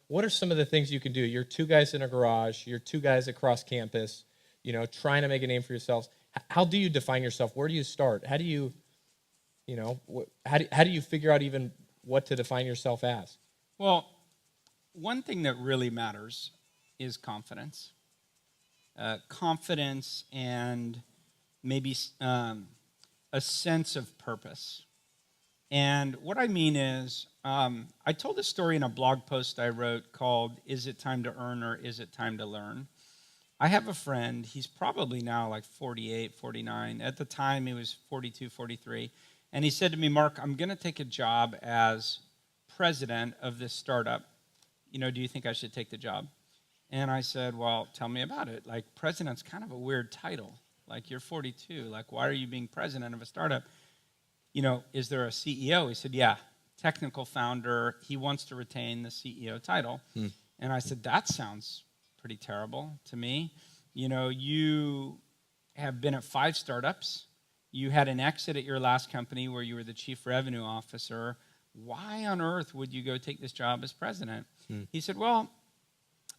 what are some of the things you can do? You're two guys in a garage. You're two guys across campus, trying to make a name for yourselves. How do you define yourself? Where do you start? How do you, how do you figure out even what to define yourself as? Well, one thing that really matters is confidence. Confidence and maybe a sense of purpose. And what I mean is, I told a story in a blog post I wrote called, "Is it time to earn or is it time to learn?" I have a friend, he's probably now like 48, 49. At the time, he was 42, 43. And he said to me, "Mark, I'm going to take a job as president of this startup. Do you think I should take the job?" And I said, "Well, tell me about it. Like, president's kind of a weird title. Like, you're 42. Like, why are you being president of a startup? Is there a CEO?" He said, "Yeah, technical founder. He wants to retain the CEO title." And I said, "That sounds pretty terrible to me. You have been at 5 startups. You had an exit at your last company where you were the chief revenue officer. Why on earth would you go take this job as president?" He said, "Well,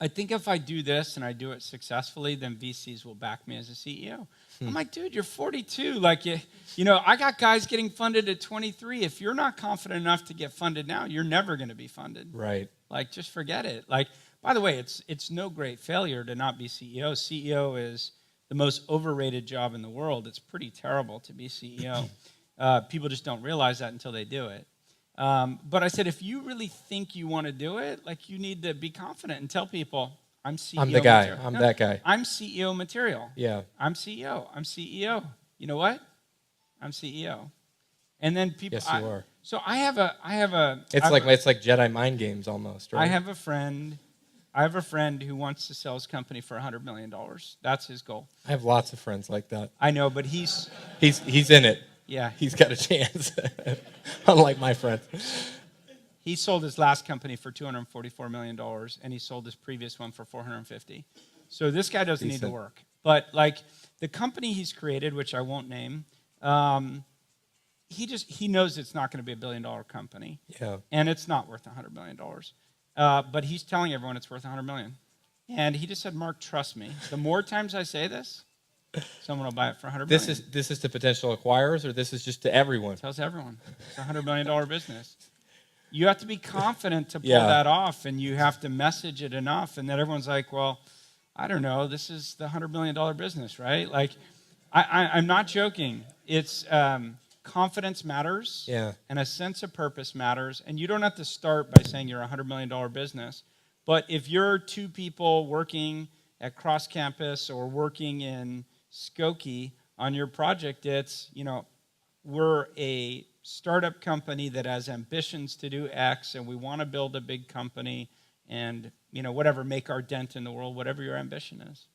I think if I do this and I do it successfully, then VCs will back me as a CEO." I'm like, "Dude, you're 42. Like, I got guys getting funded at 23. If you're not confident enough to get funded now, you're never going to be funded. Right. Like, just forget it." Like, by the way, it's no great failure to not be CEO. CEO is the most overrated job in the world. It's pretty terrible to be CEO. People just don't realize that until they do it. But I said, if you really think you want to do it, like, you need to be confident and tell people, "I'm CEO I'm the guy. material." I'm that guy. "I'm CEO material. Yeah. I'm CEO. I'm CEO. You know what? I'm CEO." And then people. Yes, you are. So I have a. It's like Jedi mind games almost, right? I have a friend who wants to sell his company for $100 million. That's his goal. I have lots of friends like that. I know, but he's in it. Yeah. He's got a chance, unlike my friends. He sold his last company for $244 million, and he sold his previous one for $450. So this guy doesn't need to work. But like the company he's created, which I won't name, he knows it's not going to be $1 billion company. Yeah. And it's not worth $100 million. But he's telling everyone it's worth $100 million. And he just said, "Mark, trust me. The more times I say this, someone will buy it for $100 million." This is to potential acquirers, or this is just to everyone? Tells everyone. It's a $100 million business. You have to be confident to pull that off, and you have to message it enough, and then everyone's like, "Well, I don't know. This is the $100 million business, right?" Like, I'm not joking. It's confidence matters, and a sense of purpose matters, and you don't have to start by saying you're a $100 million business, but if you're 2 people working at cross campus or working in Skokie on your project, it's, we're a startup company that has ambitions to do X, and we want to build a big company and, whatever, make our dent in the world, whatever your ambition is.